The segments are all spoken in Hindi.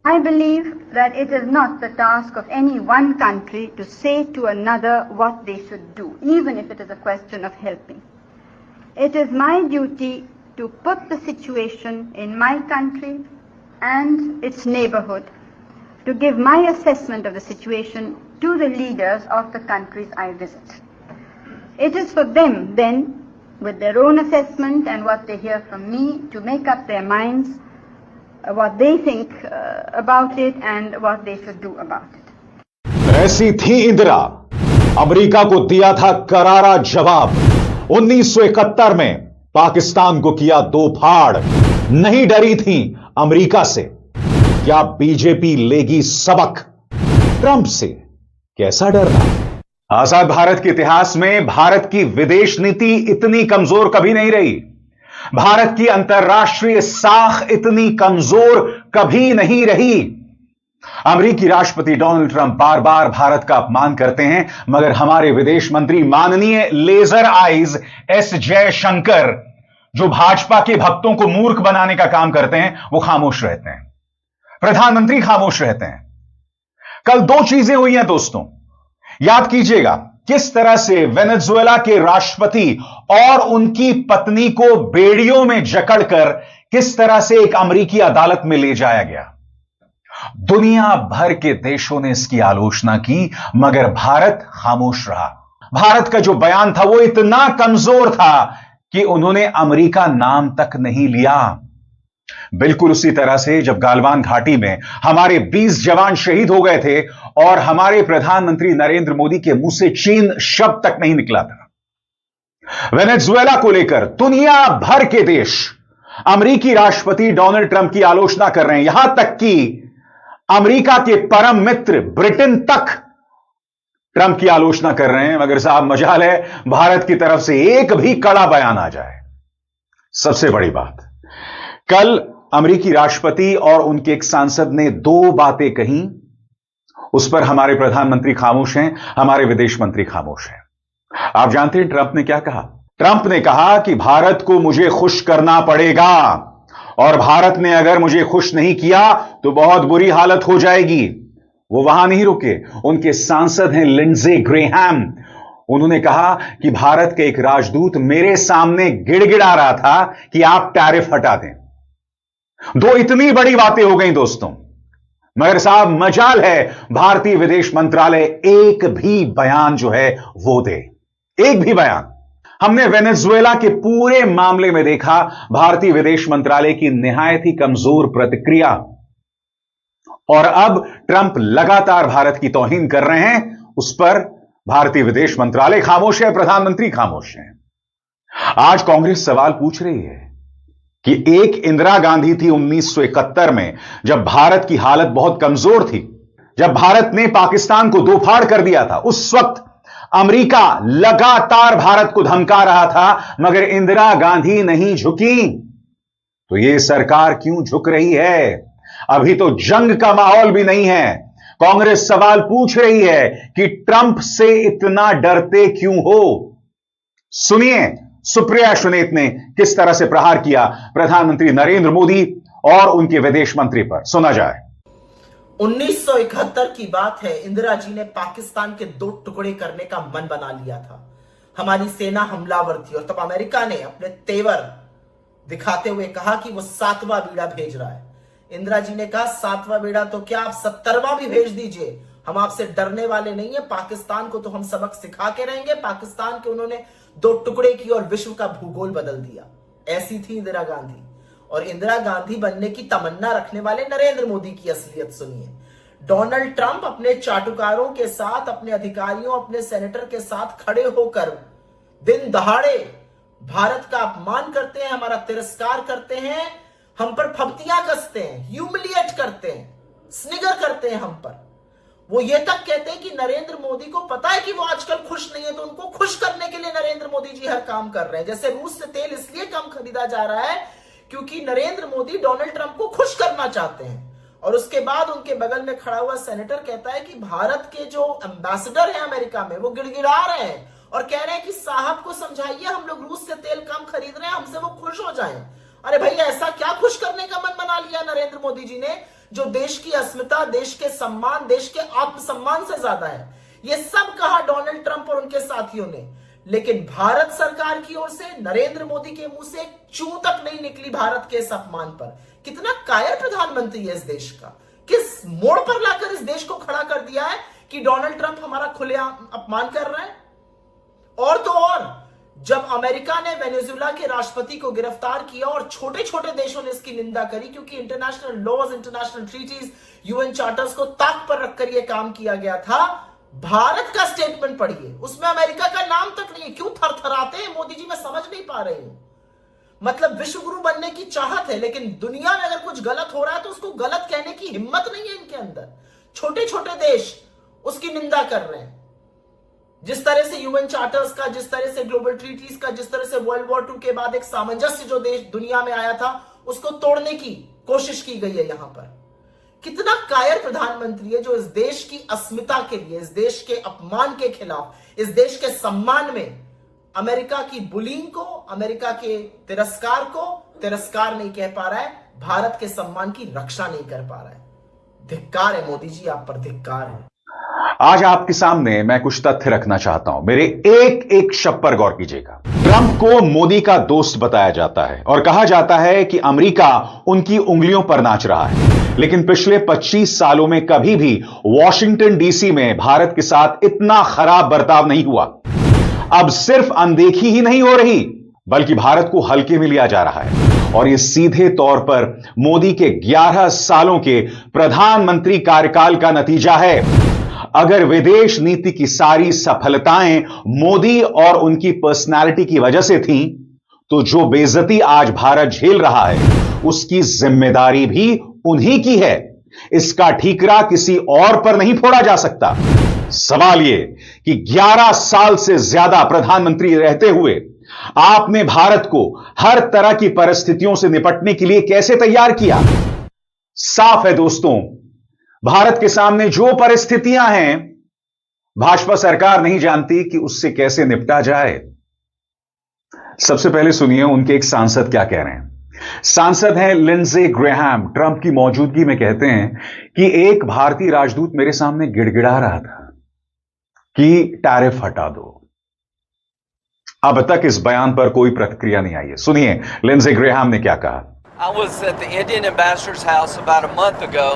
I believe that it is not the task of any one country to say to another what they should do, even if it is a question of helping. It is my duty to put the situation in my country and its neighborhood, to give my assessment of the situation to the leaders of the countries I visit. It is for them then, with their own assessment and what they hear from me, to make up their minds what they think about it and what they should do about it. ऐसी थी इंदिरा, अमेरिका को दिया था करारा जवाब। 1971 में पाकिस्तान को किया दो फाड़, नहीं डरी थी अमेरिका से। क्या बीजेपी लेगी सबक ट्रंप से? कैसा डरना? आजाद भारत के इतिहास में भारत की विदेश नीति इतनी कमजोर कभी नहीं रही। भारत की अंतर्राष्ट्रीय साख इतनी कमजोर कभी नहीं रही। अमेरिकी राष्ट्रपति डोनाल्ड ट्रंप बार बार भारत का अपमान करते हैं, मगर हमारे विदेश मंत्री माननीय लेजर आइज एस जयशंकर, जो भाजपा के भक्तों को मूर्ख बनाने का काम करते हैं, वो खामोश रहते हैं। प्रधानमंत्री खामोश रहते हैं। कल दो चीजें हुई हैं दोस्तों, याद कीजिएगा। किस तरह से वेनेजुएला के राष्ट्रपति और उनकी पत्नी को बेड़ियों में जकड़कर किस तरह से एक अमेरिकी अदालत में ले जाया गया। दुनिया भर के देशों ने इसकी आलोचना की, मगर भारत खामोश रहा। भारत का जो बयान था वो इतना कमजोर था कि उन्होंने अमेरिका नाम तक नहीं लिया। बिल्कुल उसी तरह से जब गालवान घाटी में हमारे 20 जवान शहीद हो गए थे और हमारे प्रधानमंत्री नरेंद्र मोदी के मुंह से चीन शब्द तक नहीं निकला था। वेनेजुएला को लेकर दुनिया भर के देश अमेरिकी राष्ट्रपति डोनाल्ड ट्रंप की आलोचना कर रहे हैं। यहां तक कि अमेरिका के परम मित्र ब्रिटेन तक ट्रंप की आलोचना कर रहे हैं, मगर साहब मजाल है भारत की तरफ से एक भी कड़ा बयान आ जाए। सबसे बड़ी बात, कल अमेरिकी राष्ट्रपति और उनके एक सांसद ने दो बातें कही, उस पर हमारे प्रधानमंत्री खामोश हैं, हमारे विदेश मंत्री खामोश हैं। आप जानते हैं ट्रंप ने क्या कहा? ट्रंप ने कहा कि भारत को मुझे खुश करना पड़ेगा और भारत ने अगर मुझे खुश नहीं किया तो बहुत बुरी हालत हो जाएगी। वो वहां नहीं रुके, उनके सांसद हैं लिंडसे ग्रेहम। उन्होंने कहा कि भारत के एक राजदूत मेरे सामने गिड़गिड़ा रहा था कि आप टैरिफ हटा दें। दो इतनी बड़ी बातें हो गई दोस्तों, मगर साहब मजाल है भारतीय विदेश मंत्रालय एक भी बयान जो है वो दे, एक भी बयान। हमने वेनेजुएला के पूरे मामले में देखा भारतीय विदेश मंत्रालय की निहायत ही कमजोर प्रतिक्रिया, और अब ट्रंप लगातार भारत की तौहीन कर रहे हैं, उस पर भारतीय विदेश मंत्रालय खामोश है, प्रधानमंत्री खामोश है। आज कांग्रेस सवाल पूछ रही है कि एक इंदिरा गांधी थी 1971 में, जब भारत की हालत बहुत कमजोर थी, जब भारत ने पाकिस्तान को दो फाड़ कर दिया था, उस वक्त अमेरिका लगातार भारत को धमका रहा था, मगर इंदिरा गांधी नहीं झुकी। तो यह सरकार क्यों झुक रही है? अभी तो जंग का माहौल भी नहीं है। कांग्रेस सवाल पूछ रही है कि ट्रंप से इतना डरते क्यों हो? सुनिए सुप्रिया सुनेत ने किस तरह से प्रहार किया प्रधानमंत्री नरेंद्र मोदी और उनके विदेश मंत्री पर। सुना जाए। 1971 की बात है, इंदिरा जी ने पाकिस्तान के दो टुकड़े करने का मन बना लिया था। हमारी सेना हमलावर थी और तब अमेरिका ने अपने तेवर दिखाते हुए कहा कि वो 7वां बीड़ा भेज रहा है। इंदिरा जी ने कहा 7वां बीड़ा तो क्या, आप 70वां भी भेज दीजिए, हम आपसे डरने वाले नहीं है। पाकिस्तान को तो हम सबक सिखा के रहेंगे। पाकिस्तान के उन्होंने दो टुकड़े की और विश्व का भूगोल बदल दिया। ऐसी थी इंदिरा गांधी। और इंदिरा गांधी बनने की तमन्ना रखने वाले नरेंद्र मोदी की असलियत सुनिए। डोनाल्ड ट्रंप अपने चाटुकारों के साथ, अपने अधिकारियों, अपने सेनेटर के साथ खड़े होकर दिन दहाड़े भारत का अपमान करते हैं, हमारा तिरस्कार करते हैं, हम पर फब्तियां कसते हैं, ह्यूमिलिएट करते हैं, स्निगर करते हैं हम पर। वो ये तक कहते हैं कि नरेंद्र मोदी को पता है कि वो आजकल खुश नहीं है, तो उनको खुश करने के लिए नरेंद्र मोदी जी हर काम कर रहे हैं। जैसे रूस से तेल इसलिए कम खरीदा जा रहा है क्योंकि नरेंद्र मोदी डोनाल्ड ट्रंप को खुश करना चाहते हैं। और उसके बाद उनके बगल में खड़ा हुआ सेनेटर कहता है कि भारत के जो एम्बेसडर हैं अमेरिका में, वो गिड़गिड़ा रहे हैं और कह रहे हैं कि साहब को समझाइए, हम लोग रूस से तेल कम खरीद रहे हैं, हमसे वो खुश हो जाएं। अरे भैया, ऐसा क्या खुश करने का मन बना लिया नरेंद्र मोदी जी ने जो देश की अस्मिता, देश के सम्मान, देश के आत्मसम्मान से ज्यादा है। यह सब कहा डोनाल्ड ट्रंप और उनके साथियों ने, लेकिन भारत सरकार की ओर से नरेंद्र मोदी के मुंह से चू तक नहीं निकली भारत के इस अपमान पर। कितना कायर प्रधानमंत्री है इस देश का, किस मोड़ पर लाकर इस देश को खड़ा कर दिया है कि डोनाल्ड ट्रंप हमारा खुलेआम अपमान कर रहे हैं। और तो और जब अमेरिका ने वेनेजुएला के राष्ट्रपति को गिरफ्तार किया और छोटे छोटे देशों ने इसकी निंदा करी, क्योंकि international laws, international treaties, UN charters को ताक पर रखकर यह काम किया गया था। भारत का स्टेटमेंट पढ़िए, उसमें अमेरिका का नाम तक नहीं है। क्यों थरथराते हैं मोदी जी, मैं समझ नहीं पा रही हूं। मतलब विश्व गुरु बनने की चाहत है, लेकिन दुनिया में अगर कुछ गलत हो रहा है तो उसको गलत कहने की हिम्मत नहीं है इनके अंदर। छोटे छोटे देश उसकी निंदा कर रहे हैं। जिस तरह से यूएन चार्टर्स का, जिस तरह से ग्लोबल ट्रीटीज का, जिस तरह से वर्ल्ड वॉर 2 के बाद एक सामंजस्य जो देश दुनिया में आया था, उसको तोड़ने की कोशिश की गई है यहां पर। कितना कायर प्रधानमंत्री है जो इस देश की अस्मिता के लिए, इस देश के अपमान के खिलाफ, इस देश के सम्मान में अमेरिका की बुलिंग को, अमेरिका के तिरस्कार को तिरस्कार नहीं कह पा रहा है, भारत के सम्मान की रक्षा नहीं कर पा रहा है। धिक्कार है मोदी जी, आप पर धिक्कार है। आज आपके सामने मैं कुछ तथ्य रखना चाहता हूं, मेरे एक एक शब्द पर गौर कीजिएगा। ट्रंप को मोदी का दोस्त बताया जाता है और कहा जाता है कि अमेरिका उनकी उंगलियों पर नाच रहा है, लेकिन पिछले 25 सालों में कभी भी वॉशिंगटन डीसी में भारत के साथ इतना खराब बर्ताव नहीं हुआ। अब सिर्फ अनदेखी ही नहीं हो रही, बल्कि भारत को हल्के में लिया जा रहा है। और यह सीधे तौर पर मोदी के 11 सालों के प्रधानमंत्री कार्यकाल का नतीजा है। अगर विदेश नीति की सारी सफलताएं मोदी और उनकी पर्सनालिटी की वजह से थीं, तो जो बेइज्जती आज भारत झेल रहा है उसकी जिम्मेदारी भी उन्हीं की है। इसका ठीकरा किसी और पर नहीं फोड़ा जा सकता। सवाल यह कि 11 साल से ज्यादा प्रधानमंत्री रहते हुए आपने भारत को हर तरह की परिस्थितियों से निपटने के लिए कैसे तैयार किया? साफ है दोस्तों, भारत के सामने जो परिस्थितियां हैं, भाजपा सरकार नहीं जानती कि उससे कैसे निपटा जाए। सबसे पहले सुनिए उनके एक सांसद क्या कह रहे हैं। सांसद हैं लिंडसे ग्रेहाम, ट्रंप की मौजूदगी में कहते हैं कि एक भारतीय राजदूत मेरे सामने गिड़गिड़ा रहा था कि टैरिफ हटा दो। अब तक इस बयान पर कोई प्रतिक्रिया नहीं आई है। सुनिए लिंडसे ग्रेहाम ने क्या कहा। I was at the Indian ambassador's house about a month ago,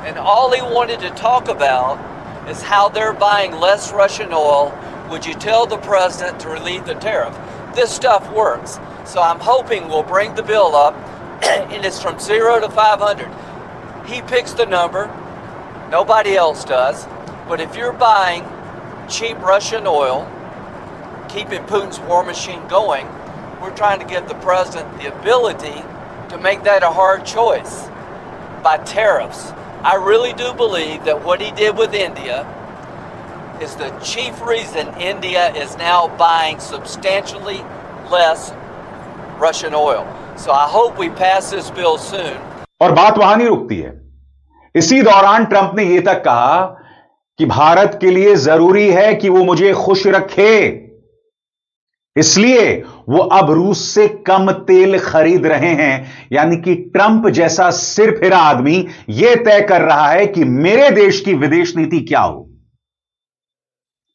and all he wanted to talk about is how they're buying less Russian oil. Would you tell the president to relieve the tariff? This stuff works. So I'm hoping we'll bring the bill up, and it's from 0 to 500. He picks the number, nobody else does. But if you're buying cheap Russian oil, keeping Putin's war machine going, we're trying to give the president the ability to make that a hard choice by tariffs. I really do believe that what he did with India is the chief reason India is now buying substantially less Russian oil. So I hope we pass this bill soon. और बात वहां नहीं रुकती है। इसी दौरान ट्रंप ने यह तक कहा कि भारत के लिए जरूरी है कि वो मुझे खुश रखे, इसलिए वो अब रूस से कम तेल खरीद रहे हैं। यानी कि ट्रंप जैसा सिरफिरा आदमी यह तय कर रहा है कि मेरे देश की विदेश नीति क्या हो।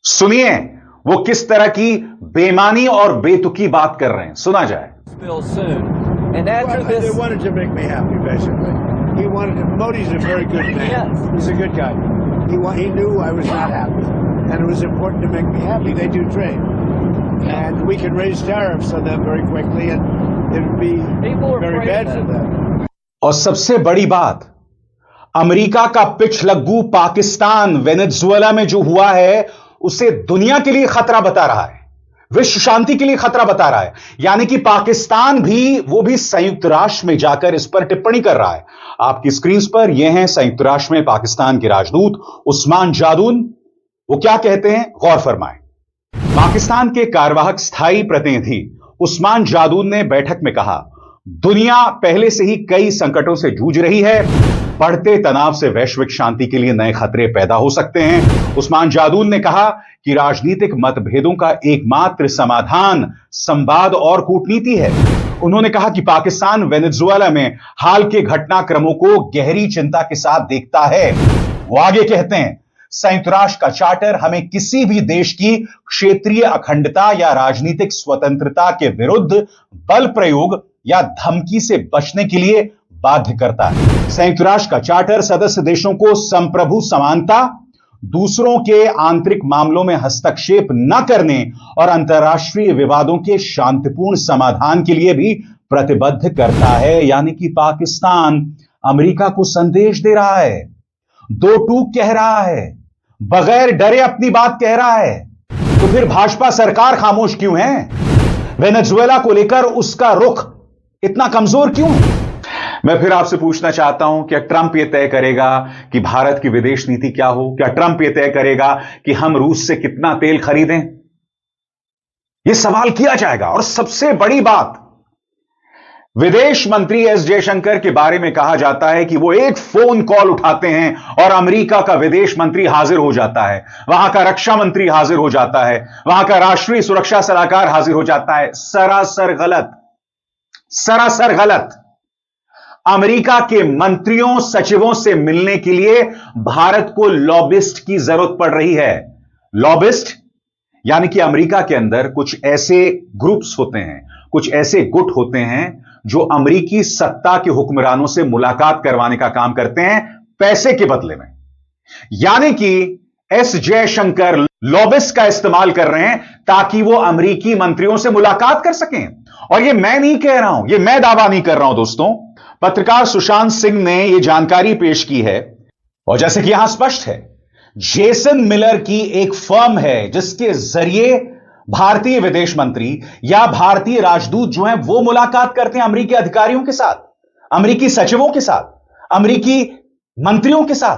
सुनिए वो किस तरह की बेईमानी और बेतुकी बात कर रहे हैं, सुना जाए। They wanted to make me happy, basically. He wanted to, Modi's a very good man. Yes. He's a good guy. He knew I was not happy, and it was important to make me happy. They do trade, and we can raise tariffs on them very quickly, and it would be very bad for them. और सबसे बड़ी बात, अमेरिका का पिछलग्गू पाकिस्तान वेनेजुएला में जो हुआ है उसे दुनिया के लिए खतरा बता रहा है, विश्व शांति के लिए खतरा बता रहा है। यानी कि पाकिस्तान भी, वो भी संयुक्त राष्ट्र में जाकर इस पर टिप्पणी कर रहा है। आपकी स्क्रीन पर यह हैं संयुक्त राष्ट्र में पाकिस्तान के राजदूत उस्मान जादून। वो क्या कहते हैं, गौर फरमाएं। पाकिस्तान के कार्यवाहक स्थायी प्रतिनिधि उस्मान जादून ने बैठक में कहा, दुनिया पहले से ही कई संकटों से जूझ रही है, बढ़ते तनाव से वैश्विक शांति के लिए नए खतरे पैदा हो सकते हैं। उस्मान जादून ने कहा कि राजनीतिक मतभेदों का एकमात्र समाधान संवाद और कूटनीति है। उन्होंने कहा कि पाकिस्तान वेनेजुएला में हाल के घटनाक्रमों को गहरी चिंता के साथ देखता है। वो आगे कहते हैं, संयुक्त राष्ट्र का चार्टर हमें किसी भी देश की क्षेत्रीय अखंडता या राजनीतिक स्वतंत्रता के विरुद्ध बल प्रयोग या धमकी से बचने के लिए बाध्य करता है। संयुक्त राष्ट्र का चार्टर सदस्य देशों को संप्रभु समानता, दूसरों के आंतरिक मामलों में हस्तक्षेप न करने और अंतर्राष्ट्रीय विवादों के शांतिपूर्ण समाधान के लिए भी प्रतिबद्ध करता है। यानी कि पाकिस्तान अमेरिका को संदेश दे रहा है, दो टूक कह रहा है, बगैर डरे अपनी बात कह रहा है। तो फिर भाजपा सरकार खामोश क्यों है? वेनेजुएला को लेकर उसका रुख इतना कमजोर क्यों है? मैं फिर आपसे पूछना चाहता हूं, क्या ट्रंप यह तय करेगा कि भारत की विदेश नीति क्या हो? क्या ट्रंप यह तय करेगा कि हम रूस से कितना तेल खरीदें? यह सवाल किया जाएगा। और सबसे बड़ी बात, विदेश मंत्री एस जयशंकर के बारे में कहा जाता है कि वो एक फोन कॉल उठाते हैं और अमेरिका का विदेश मंत्री हाजिर हो जाता है, वहां का रक्षा मंत्री हाजिर हो जाता है, वहां का राष्ट्रीय सुरक्षा सलाहकार हाजिर हो जाता है। सरासर गलत, सरासर गलत। अमेरिका के मंत्रियों सचिवों से मिलने के लिए भारत को लॉबिस्ट की जरूरत पड़ रही है। लॉबिस्ट यानी कि अमेरिका के अंदर कुछ ऐसे ग्रुप्स होते हैं, कुछ ऐसे गुट होते हैं जो अमेरिकी सत्ता के हुक्मरानों से मुलाकात करवाने का काम करते हैं पैसे के बदले में। यानी कि एस जयशंकर लॉबिस्ट का इस्तेमाल कर रहे हैं ताकि वो अमेरिकी मंत्रियों से मुलाकात कर सकें। और ये मैं नहीं कह रहा हूं, ये मैं दावा नहीं कर रहा हूं दोस्तों, पत्रकार सुशांत सिंह ने यह जानकारी पेश की है। और जैसे कि यहां स्पष्ट है, जेसन मिलर की एक फर्म है जिसके जरिए भारतीय विदेश मंत्री या भारतीय राजदूत जो हैं वो मुलाकात करते हैं अमेरिकी अधिकारियों के साथ, अमेरिकी सचिवों के साथ, अमेरिकी मंत्रियों के साथ।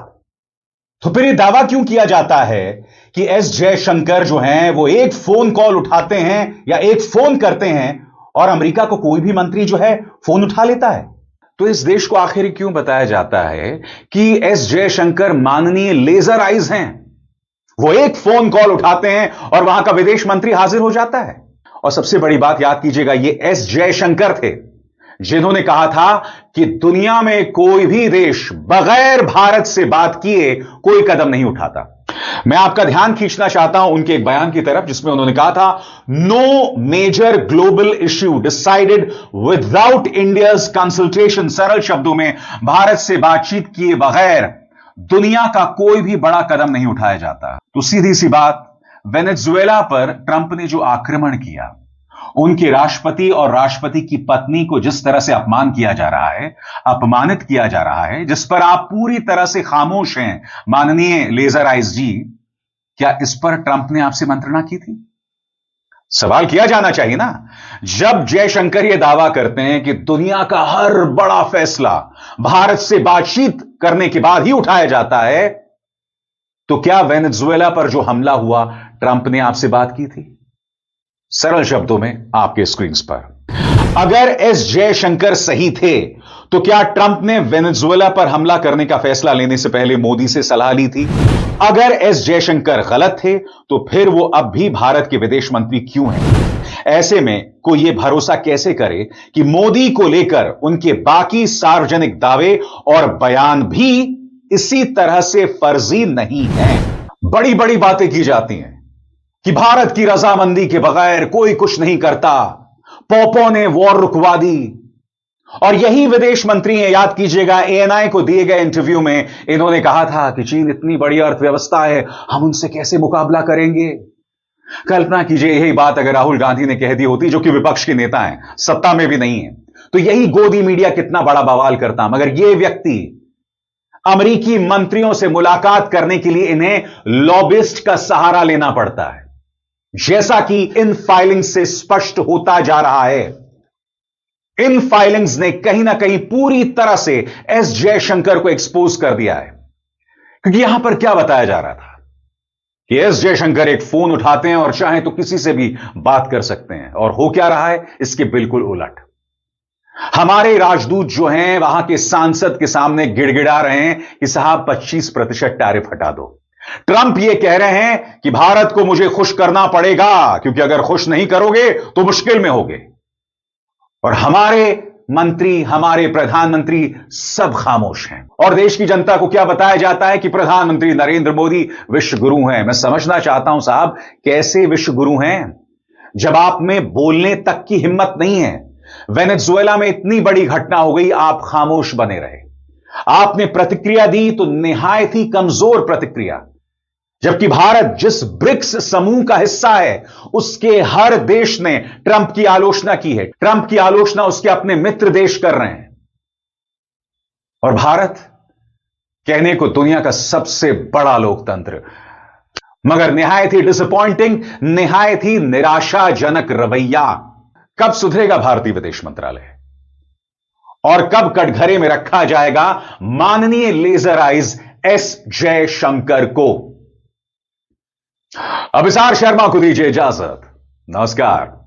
तो फिर यह दावा क्यों किया जाता है कि एस जयशंकर जो हैं वो एक फोन कॉल उठाते हैं या एक फोन करते हैं और अमेरिका को कोई भी मंत्री जो है फोन उठा लेता है? तो इस देश को आखिर क्यों बताया जाता है कि एस जयशंकर माननीय लेजर आइज हैं? वो एक फोन कॉल उठाते हैं और वहां का विदेश मंत्री हाजिर हो जाता है। और सबसे बड़ी बात याद कीजिएगा, ये एस जयशंकर थे जिन्होंने कहा था कि दुनिया में कोई भी देश बगैर भारत से बात किए कोई कदम नहीं उठाता। मैं आपका ध्यान खींचना चाहता हूं उनके एक बयान की तरफ जिसमें उन्होंने कहा था, no major global issue decided without India's consultation. सरल शब्दों में, भारत से बातचीत किए बगैर दुनिया का कोई भी बड़ा कदम नहीं उठाया जाता। तो सीधी सी बात, वेनेजुएला पर ट्रंप ने जो आक्रमण किया, उनके राष्ट्रपति और राष्ट्रपति की पत्नी को जिस तरह से अपमान किया जा रहा है, अपमानित किया जा रहा है, जिस पर आप पूरी तरह से खामोश हैं माननीय लेजर आइज जी, क्या इस पर ट्रंप ने आपसे मंत्रणा की थी? सवाल किया जाना चाहिए ना। जब जयशंकर यह दावा करते हैं कि दुनिया का हर बड़ा फैसला भारत से बातचीत करने के बाद ही उठाया जाता है, तो क्या वेनेजुएला पर जो हमला हुआ ट्रंप ने आपसे बात की थी? सरल शब्दों में आपके स्क्रीन पर, अगर एस जयशंकर सही थे तो क्या ट्रंप ने वेनेजुएला पर हमला करने का फैसला लेने से पहले मोदी से सलाह ली थी? अगर एस जयशंकर गलत थे तो फिर वो अब भी भारत के विदेश मंत्री क्यों हैं? ऐसे में कोई यह भरोसा कैसे करे कि मोदी को लेकर उनके बाकी सार्वजनिक दावे और बयान भी इसी तरह से फर्जी नहीं हैं? बड़ी बड़ी बातें की जाती हैं कि भारत की रजामंदी के बगैर कोई कुछ नहीं करता, पोपो ने वॉर रुकवा दी। और यही विदेश मंत्री हैं, याद कीजिएगा एएनआई को दिए गए इंटरव्यू में इन्होंने कहा था कि चीन इतनी बड़ी अर्थव्यवस्था है, हम उनसे कैसे मुकाबला करेंगे। कल्पना कीजिए यही बात अगर राहुल गांधी ने कह दी होती, जो कि विपक्ष के नेता हैं, सत्ता में भी नहीं है, तो यही गोदी मीडिया कितना बड़ा बवाल करता। मगर यह व्यक्ति अमेरिकी मंत्रियों से मुलाकात करने के लिए इन्हें लॉबिस्ट का सहारा लेना पड़ता है, जैसा कि इन फाइलिंग्स से स्पष्ट होता जा रहा है। इन फाइलिंग्स ने कहीं ना कहीं पूरी तरह से एस जयशंकर को एक्सपोज कर दिया है। क्योंकि यहां पर क्या बताया जा रहा था कि एस जयशंकर एक फोन उठाते हैं और चाहे तो किसी से भी बात कर सकते हैं, और हो क्या रहा है इसके बिल्कुल उलट। हमारे राजदूत जो हैं वहां के सांसद के सामने गिड़गिड़ा रहे हैं कि साहब 25% टैरिफ हटा दो। ट्रंप ये कह रहे हैं कि भारत को मुझे खुश करना पड़ेगा, क्योंकि अगर खुश नहीं करोगे तो मुश्किल में होगे। और हमारे मंत्री, हमारे प्रधानमंत्री सब खामोश हैं। और देश की जनता को क्या बताया जाता है कि प्रधानमंत्री नरेंद्र मोदी विश्व गुरु हैं। मैं समझना चाहता हूं साहब, कैसे विश्व गुरु हैं जब आप में बोलने तक की हिम्मत नहीं है। वेनेजुएला में इतनी बड़ी घटना हो गई, आप खामोश बने रहे। आपने प्रतिक्रिया दी तो निहायत ही कमजोर प्रतिक्रिया, जबकि भारत जिस ब्रिक्स समूह का हिस्सा है उसके हर देश ने ट्रंप की आलोचना की है। ट्रंप की आलोचना उसके अपने मित्र देश कर रहे हैं। और भारत कहने को दुनिया का सबसे बड़ा लोकतंत्र, मगर निहायत ही डिसअपॉइंटिंग, निहायत ही निराशाजनक रवैया। कब सुधरेगा भारतीय विदेश मंत्रालय और कब कटघरे में रखा जाएगा माननीय लेजर आइज एस जयशंकर को? अभिसार शर्मा को दीजिए इजाजत। नमस्कार।